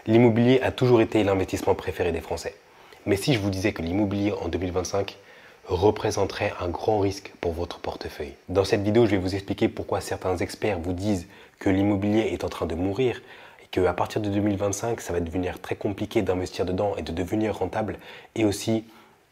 L'immobilier a toujours été l'investissement préféré des Français. Mais si je vous disais que l'immobilier en 2025 représenterait un grand risque pour votre portefeuille? Dans cette vidéo, je vais vous expliquer pourquoi certains experts vous disent que l'immobilier est en train de mourir et qu'à partir de 2025, ça va devenir très compliqué d'investir dedans et de devenir rentable. Et aussi,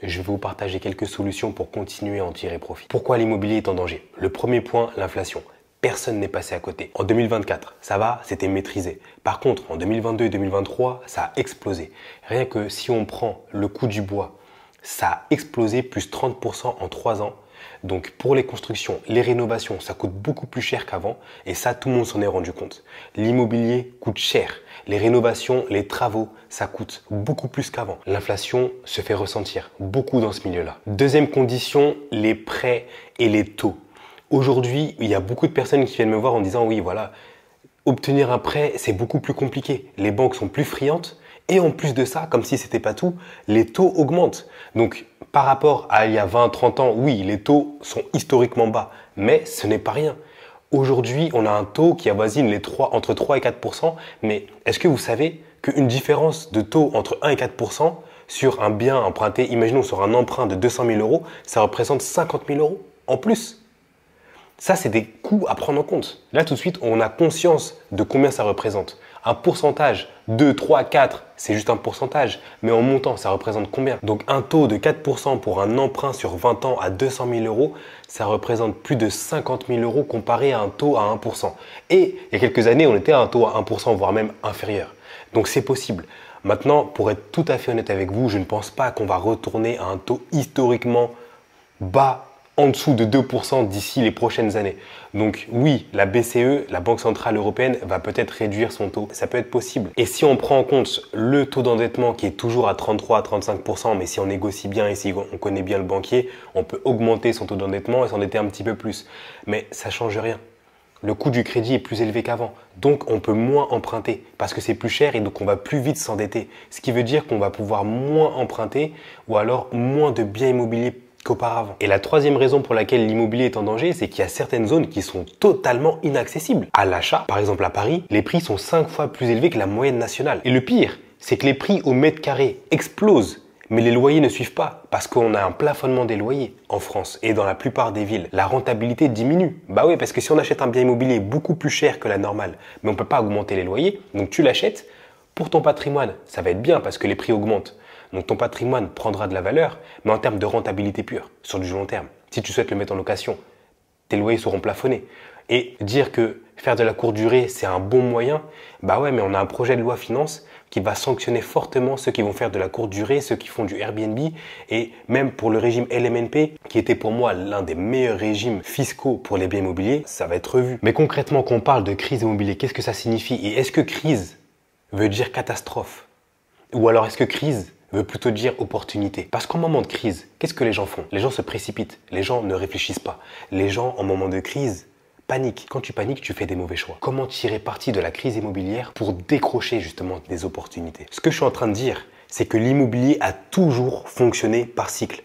je vais vous partager quelques solutions pour continuer à en tirer profit. Pourquoi l'immobilier est en danger? Le premier point, l'inflation. Personne n'est passé à côté. En 2024, ça va, c'était maîtrisé. Par contre, en 2022 et 2023, ça a explosé. Rien que si on prend le coût du bois, ça a explosé plus 30% en 3 ans. Donc pour les constructions, les rénovations, ça coûte beaucoup plus cher qu'avant. Et ça, tout le monde s'en est rendu compte. L'immobilier coûte cher. Les rénovations, les travaux, ça coûte beaucoup plus qu'avant. L'inflation se fait ressentir beaucoup dans ce milieu-là. Deuxième condition, les prêts et les taux. Aujourd'hui, il y a beaucoup de personnes qui viennent me voir en disant « Oui, voilà, obtenir un prêt, c'est beaucoup plus compliqué. Les banques sont plus friandes et en plus de ça, comme si ce n'était pas tout, les taux augmentent. » Donc, par rapport à il y a 20, 30 ans, oui, les taux sont historiquement bas, mais ce n'est pas rien. Aujourd'hui, on a un taux qui avoisine entre 3 et 4%, mais est-ce que vous savez qu'une différence de taux entre 1 et 4% sur un bien emprunté, imaginons sur un emprunt de 200 000 euros, ça représente 50 000 euros en plus? Ça, c'est des coûts à prendre en compte. Là, tout de suite, on a conscience de combien ça représente. Un pourcentage, 2, 3, 4, c'est juste un pourcentage. Mais en montant, ça représente combien? Donc, un taux de 4% pour un emprunt sur 20 ans à 200 000 euros, ça représente plus de 50 000 euros comparé à un taux à 1%. Et il y a quelques années, on était à un taux à 1%, voire même inférieur. Donc, c'est possible. Maintenant, pour être tout à fait honnête avec vous, je ne pense pas qu'on va retourner à un taux historiquement bas, en dessous de 2% d'ici les prochaines années. Donc oui, la BCE, la Banque Centrale Européenne, va peut-être réduire son taux. Ça peut être possible. Et si on prend en compte le taux d'endettement qui est toujours à 33 à 35%, mais si on négocie bien et si on connaît bien le banquier, on peut augmenter son taux d'endettement et s'endetter un petit peu plus. Mais ça ne change rien. Le coût du crédit est plus élevé qu'avant. Donc on peut moins emprunter parce que c'est plus cher et donc on va plus vite s'endetter. Ce qui veut dire qu'on va pouvoir moins emprunter ou alors moins de biens immobiliers qu'auparavant. Et la troisième raison pour laquelle l'immobilier est en danger, c'est qu'il y a certaines zones qui sont totalement inaccessibles. À l'achat, par exemple à Paris, les prix sont 5 fois plus élevés que la moyenne nationale. Et le pire, c'est que les prix au mètre carré explosent, mais les loyers ne suivent pas parce qu'on a un plafonnement des loyers en France et dans la plupart des villes. La rentabilité diminue. Bah oui, parce que si on achète un bien immobilier beaucoup plus cher que la normale, mais on ne peut pas augmenter les loyers, donc tu l'achètes, pour ton patrimoine, ça va être bien parce que les prix augmentent. Donc ton patrimoine prendra de la valeur, mais en termes de rentabilité pure, sur du long terme. Si tu souhaites le mettre en location, tes loyers seront plafonnés. Et dire que faire de la courte durée, c'est un bon moyen, bah ouais, mais on a un projet de loi finance qui va sanctionner fortement ceux qui vont faire de la courte durée, ceux qui font du Airbnb, et même pour le régime LMNP, qui était pour moi l'un des meilleurs régimes fiscaux pour les biens immobiliers, ça va être revu. Mais concrètement, quand on parle de crise immobilière, qu'est-ce que ça signifie? Et est-ce que crise veut dire catastrophe? Ou alors est-ce que crise veut plutôt dire opportunité? Parce qu'en moment de crise, qu'est-ce que les gens font? Les gens se précipitent, les gens ne réfléchissent pas. Les gens, en moment de crise, paniquent. Quand tu paniques, tu fais des mauvais choix. Comment tirer parti de la crise immobilière pour décrocher justement des opportunités? Ce que je suis en train de dire, c'est que l'immobilier a toujours fonctionné par cycle.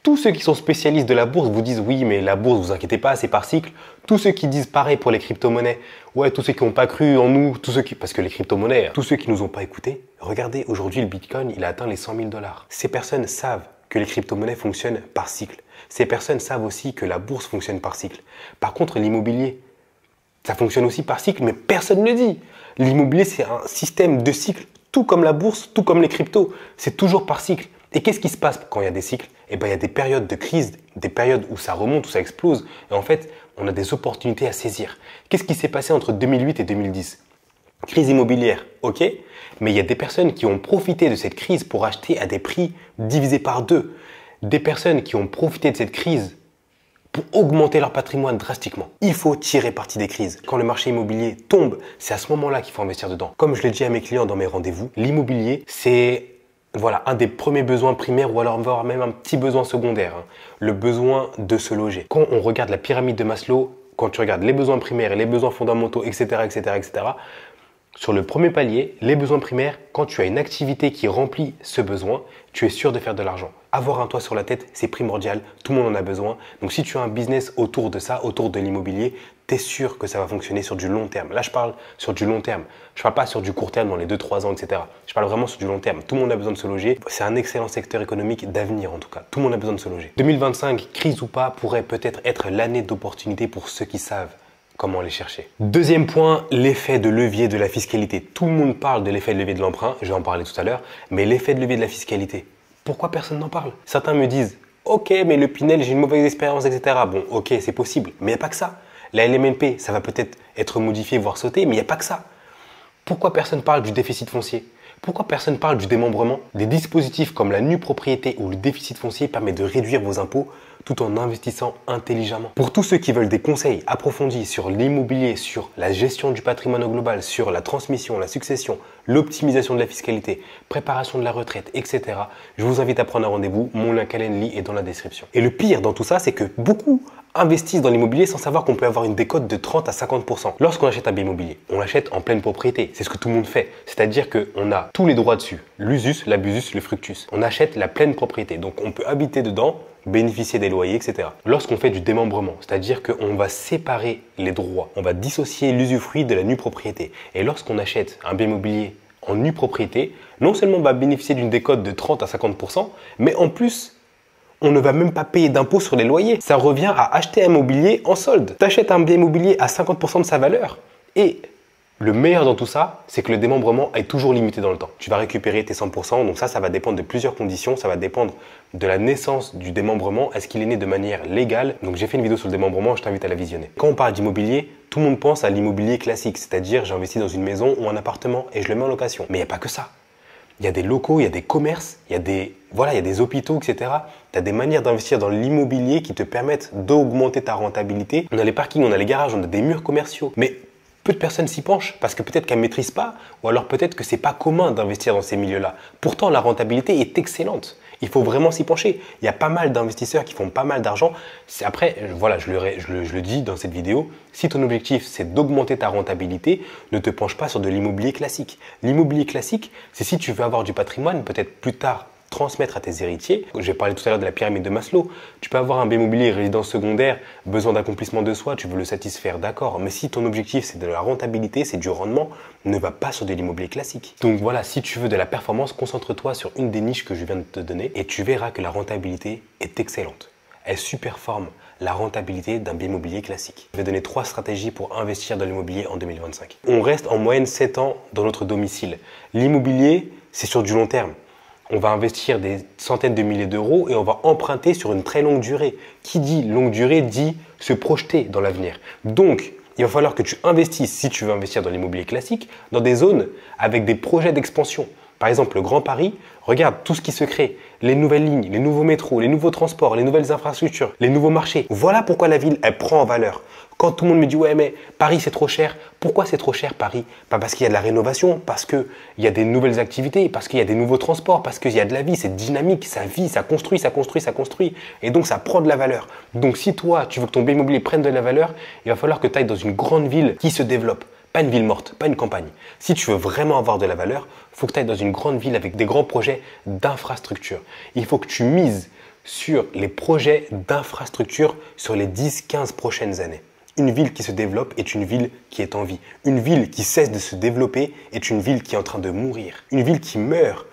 Tous ceux qui sont spécialistes de la bourse vous disent oui, mais la bourse, vous inquiétez pas, c'est par cycle. Tous ceux qui disent pareil pour les crypto-monnaies, ouais, tous ceux qui n'ont pas cru en nous, parce que les crypto-monnaies, tous ceux qui nous ont pas écoutés, regardez, aujourd'hui, le Bitcoin, il a atteint les 100 000 $. Ces personnes savent que les crypto-monnaies fonctionnent par cycle. Ces personnes savent aussi que la bourse fonctionne par cycle. Par contre, l'immobilier, ça fonctionne aussi par cycle, mais personne ne le dit. L'immobilier, c'est un système de cycle, tout comme la bourse, tout comme les cryptos. C'est toujours par cycle. Et qu'est-ce qui se passe quand il y a des cycles? Eh bien, il y a des périodes de crise, des périodes où ça remonte, où ça explose. Et en fait, on a des opportunités à saisir. Qu'est-ce qui s'est passé entre 2008 et 2010? Crise immobilière, ok. Mais il y a des personnes qui ont profité de cette crise pour acheter à des prix divisés par 2. Des personnes qui ont profité de cette crise pour augmenter leur patrimoine drastiquement. Il faut tirer parti des crises. Quand le marché immobilier tombe, c'est à ce moment-là qu'il faut investir dedans. Comme je l'ai dit à mes clients dans mes rendez-vous, l'immobilier, c'est voilà, un des premiers besoins primaires ou alors voire même un petit besoin secondaire, hein, le besoin de se loger. Quand on regarde la pyramide de Maslow, quand tu regardes les besoins primaires et les besoins fondamentaux, etc., etc., etc., sur le premier palier, les besoins primaires, quand tu as une activité qui remplit ce besoin, tu es sûr de faire de l'argent. avoir un toit sur la tête, c'est primordial. Tout le monde en a besoin. Donc, si tu as un business autour de ça, autour de l'immobilier, tu es sûr que ça va fonctionner sur du long terme. Là, je parle sur du long terme. Je ne parle pas sur du court terme dans les 2-3 ans, etc. Je parle vraiment sur du long terme. Tout le monde a besoin de se loger. C'est un excellent secteur économique d'avenir, en tout cas. Tout le monde a besoin de se loger. 2025, crise ou pas, pourrait peut-être être l'année d'opportunité pour ceux qui savent comment les chercher. Deuxième point, l'effet de levier de la fiscalité. Tout le monde parle de l'effet de levier de l'emprunt, je vais en parler tout à l'heure, mais l'effet de levier de la fiscalité, pourquoi personne n'en parle? Certains me disent, ok, mais le Pinel, j'ai une mauvaise expérience, etc. Bon, ok, c'est possible, mais il n'y a pas que ça. La LMNP, ça va peut-être être modifié, voire sauté, mais il n'y a pas que ça. Pourquoi personne parle du déficit foncier? Pourquoi personne parle du démembrement? Des dispositifs comme la nue propriété ou le déficit foncier permettent de réduire vos impôts tout en investissant intelligemment. Pour tous ceux qui veulent des conseils approfondis sur l'immobilier, sur la gestion du patrimoine au global, sur la transmission, la succession, l'optimisation de la fiscalité, préparation de la retraite, etc., je vous invite à prendre un rendez-vous. Mon lien Calendly est dans la description. Et le pire dans tout ça, c'est que beaucoup investissent dans l'immobilier sans savoir qu'on peut avoir une décote de 30 à 50%. Lorsqu'on achète un bien immobilier, on l'achète en pleine propriété. C'est ce que tout le monde fait. C'est-à-dire qu'on a tous les droits dessus. L'usus, l'abusus, le fructus. On achète la pleine propriété. Donc on peut habiter dedans, bénéficier des loyers, etc. Lorsqu'on fait du démembrement, c'est-à-dire qu'on va séparer les droits, on va dissocier l'usufruit de la nue propriété. Et lorsqu'on achète un bien immobilier en nue propriété, non seulement on va bénéficier d'une décote de 30 à 50%, mais en plus, on ne va même pas payer d'impôt sur les loyers. Ça revient à acheter un immobilier en solde. Tu achètes un bien immobilier à 50% de sa valeur. Et le meilleur dans tout ça, c'est que le démembrement est toujours limité dans le temps. Tu vas récupérer tes 100%. Donc ça va dépendre de plusieurs conditions. Ça va dépendre de la naissance du démembrement. Est-ce qu'il est né de manière légale? Donc j'ai fait une vidéo sur le démembrement, je t'invite à la visionner. Quand on parle d'immobilier, tout le monde pense à l'immobilier classique. C'est-à-dire j'investis dans une maison ou un appartement et je le mets en location. Mais il n'y a pas que ça. Il y a des locaux, il y a des commerces, il y a des hôpitaux, etc. Tu as des manières d'investir dans l'immobilier qui te permettent d'augmenter ta rentabilité. On a les parkings, on a les garages, on a des murs commerciaux. Mais peu de personnes s'y penchent parce que peut-être qu'elles ne maîtrisent pas ou alors peut-être que ce n'est pas commun d'investir dans ces milieux-là. Pourtant, la rentabilité est excellente. Il faut vraiment s'y pencher. Il y a pas mal d'investisseurs qui font pas mal d'argent. Après, voilà, je le dis dans cette vidéo, si ton objectif c'est d'augmenter ta rentabilité, ne te penche pas sur de l'immobilier classique. L'immobilier classique, c'est si tu veux avoir du patrimoine, peut-être plus tard transmettre à tes héritiers. J'ai parlé tout à l'heure de la pyramide de Maslow. Tu peux avoir un bien immobilier, résidence secondaire, besoin d'accomplissement de soi, tu veux le satisfaire, d'accord. Mais si ton objectif c'est de la rentabilité, c'est du rendement, ne va pas sur de l'immobilier classique. Donc voilà, si tu veux de la performance, concentre-toi sur une des niches que je viens de te donner et tu verras que la rentabilité est excellente. Elle superforme la rentabilité d'un bien immobilier classique. Je vais donner 3 stratégies pour investir dans l'immobilier en 2025. On reste en moyenne 7 ans dans notre domicile. L'immobilier, c'est sur du long terme. On va investir des centaines de milliers d'euros et on va emprunter sur une très longue durée. Qui dit longue durée dit se projeter dans l'avenir. Donc, il va falloir que tu investisses, si tu veux investir dans l'immobilier classique, dans des zones avec des projets d'expansion. Par exemple, le Grand Paris, regarde tout ce qui se crée, les nouvelles lignes, les nouveaux métros, les nouveaux transports, les nouvelles infrastructures, les nouveaux marchés. Voilà pourquoi la ville, elle prend en valeur. Quand tout le monde me dit « ouais, mais Paris, c'est trop cher », pourquoi c'est trop cher Paris? Pas parce qu'il y a de la rénovation, parce qu'il y a des nouvelles activités, parce qu'il y a des nouveaux transports, parce qu'il y a de la vie, c'est dynamique, ça vit, ça construit, ça construit, ça construit. Et donc, ça prend de la valeur. Donc, si toi, tu veux que ton bien immobilier prenne de la valeur, il va falloir que tu ailles dans une grande ville qui se développe. Pas une ville morte, pas une campagne. Si tu veux vraiment avoir de la valeur, il faut que tu ailles dans une grande ville avec des grands projets d'infrastructure. Il faut que tu mises sur les projets d'infrastructure sur les 10-15 prochaines années. Une ville qui se développe est une ville qui est en vie. Une ville qui cesse de se développer est une ville qui est en train de mourir. Une ville qui meurt,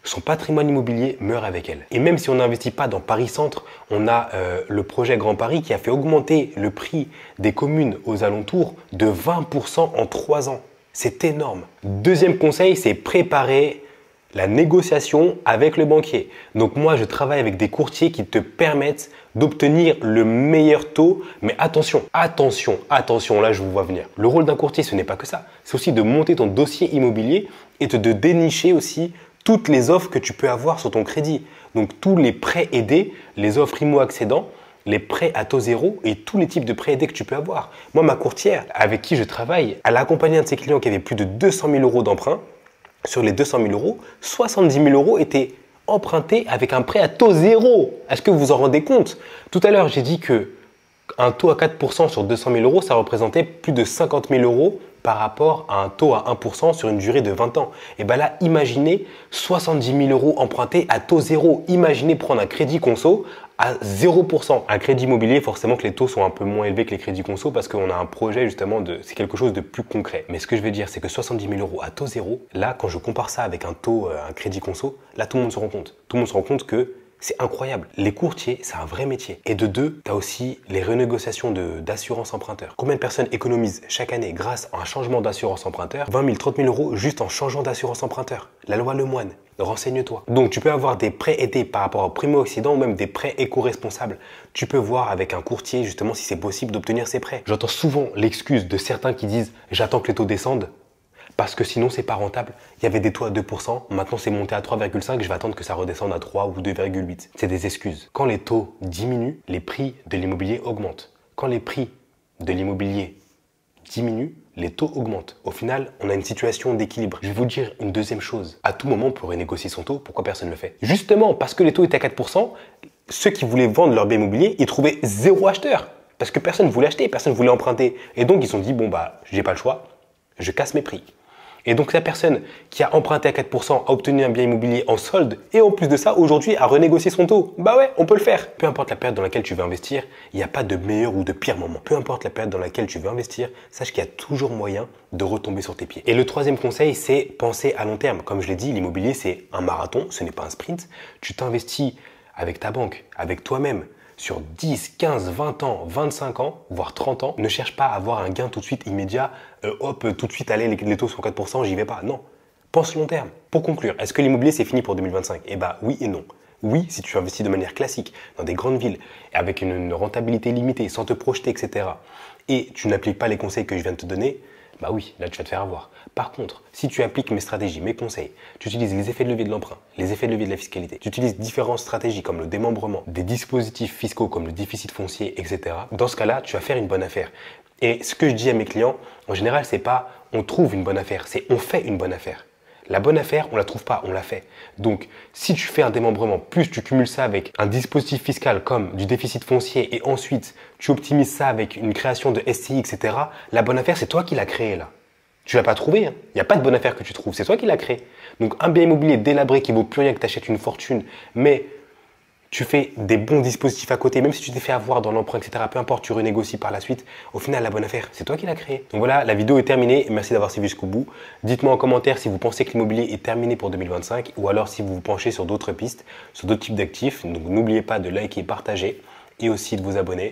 son patrimoine immobilier meurt avec elle. Et même si on n'investit pas dans Paris Centre, on a le projet Grand Paris qui a fait augmenter le prix des communes aux alentours de 20% en 3 ans. C'est énorme. Deuxième conseil, c'est préparer la négociation avec le banquier. Donc moi, je travaille avec des courtiers qui te permettent d'obtenir le meilleur taux. Mais attention, attention, attention, là je vous vois venir. Le rôle d'un courtier, ce n'est pas que ça. C'est aussi de monter ton dossier immobilier et de dénicher aussi toutes les offres que tu peux avoir sur ton crédit. Donc tous les prêts aidés, les offres IMO-accédants, les prêts à taux zéro et tous les types de prêts aidés que tu peux avoir. Moi, ma courtière avec qui je travaille, elle a accompagné un de ses clients qui avait plus de 200 000 euros d'emprunt. Sur les 200 000 euros, 70 000 euros étaient empruntés avec un prêt à taux zéro. Est-ce que vous vous en rendez compte? Tout à l'heure, j'ai dit que un taux à 4% sur 200 000 euros, ça représentait plus de 50 000 euros par rapport à un taux à 1% sur une durée de 20 ans. Et bien là, imaginez 70 000 euros empruntés à taux zéro. Imaginez prendre un crédit conso à 0%. Un crédit immobilier, forcément que les taux sont un peu moins élevés que les crédits conso parce qu'on a un projet justement c'est quelque chose de plus concret. Mais ce que je veux dire, c'est que 70 000 euros à taux zéro, là, quand je compare ça avec un crédit conso, là, tout le monde se rend compte. Tout le monde se rend compte que c'est incroyable. Les courtiers, c'est un vrai métier. Et de deux, tu as aussi les renégociations d'assurance emprunteur. Combien de personnes économisent chaque année grâce à un changement d'assurance emprunteur 20 000, 30 000 euros juste en changeant d'assurance emprunteur. La loi Lemoine. Renseigne-toi. Donc, tu peux avoir des prêts aidés par rapport au primo-accédant ou même des prêts éco-responsables. Tu peux voir avec un courtier justement si c'est possible d'obtenir ces prêts. J'entends souvent l'excuse de certains qui disent « j'attends que les taux descendent ». Parce que sinon, c'est pas rentable. Il y avait des taux à 2%, maintenant c'est monté à 3,5, je vais attendre que ça redescende à 3 ou 2,8. C'est des excuses. Quand les taux diminuent, les prix de l'immobilier augmentent. Quand les prix de l'immobilier diminuent, les taux augmentent. Au final, on a une situation d'équilibre. Je vais vous dire une deuxième chose. À tout moment, on pourrait négocier son taux. Pourquoi personne ne le fait? Justement, parce que les taux étaient à 4%, ceux qui voulaient vendre leur bien immobilier, ils trouvaient zéro acheteur. Parce que personne ne voulait acheter, personne ne voulait emprunter. Et donc, ils se sont dit, bon, bah, j'ai pas le choix, je casse mes prix. Et donc, la personne qui a emprunté à 4% a obtenu un bien immobilier en solde et en plus de ça, aujourd'hui, a renégocié son taux. Bah ouais, on peut le faire. Peu importe la période dans laquelle tu veux investir, il n'y a pas de meilleur ou de pire moment. Peu importe la période dans laquelle tu veux investir, sache qu'il y a toujours moyen de retomber sur tes pieds. Et le troisième conseil, c'est penser à long terme. Comme je l'ai dit, l'immobilier, c'est un marathon, ce n'est pas un sprint. Tu t'investis avec ta banque, avec toi-même, sur 10, 15, 20 ans, 25 ans, voire 30 ans, ne cherche pas à avoir un gain tout de suite immédiat, tout de suite, allez, les taux sont 4%, j'y vais pas. Non, pense long terme. Pour conclure, est-ce que l'immobilier c'est fini pour 2025? Eh bien, oui et non. Oui, si tu investis de manière classique dans des grandes villes, avec une rentabilité limitée, sans te projeter, etc., et tu n'appliques pas les conseils que je viens de te donner, bah oui, là tu vas te faire avoir. Par contre, si tu appliques mes stratégies, mes conseils, tu utilises les effets de levier de l'emprunt, les effets de levier de la fiscalité, tu utilises différentes stratégies comme le démembrement, des dispositifs fiscaux comme le déficit foncier, etc. Dans ce cas-là, tu vas faire une bonne affaire. Et ce que je dis à mes clients, en général, c'est pas on trouve une bonne affaire, c'est on fait une bonne affaire. La bonne affaire, on la trouve pas, on la fait. Donc, si tu fais un démembrement, plus tu cumules ça avec un dispositif fiscal comme du déficit foncier et ensuite tu optimises ça avec une création de SCI, etc., la bonne affaire, c'est toi qui l'as créée là. Tu l'as pas trouvé, hein. Il n'y a pas de bonne affaire que tu trouves, c'est toi qui l'as créé. Donc, un bien immobilier délabré qui vaut plus rien, que tu achètes une fortune, mais tu fais des bons dispositifs à côté, même si tu t'es fait avoir dans l'emprunt, etc., peu importe, tu renégocies par la suite, au final, la bonne affaire, c'est toi qui l'as créée. Donc voilà, la vidéo est terminée, merci d'avoir suivi jusqu'au bout. Dites-moi en commentaire si vous pensez que l'immobilier est terminé pour 2025 ou alors si vous vous penchez sur d'autres pistes, sur d'autres types d'actifs. Donc n'oubliez pas de liker, partager et aussi de vous abonner.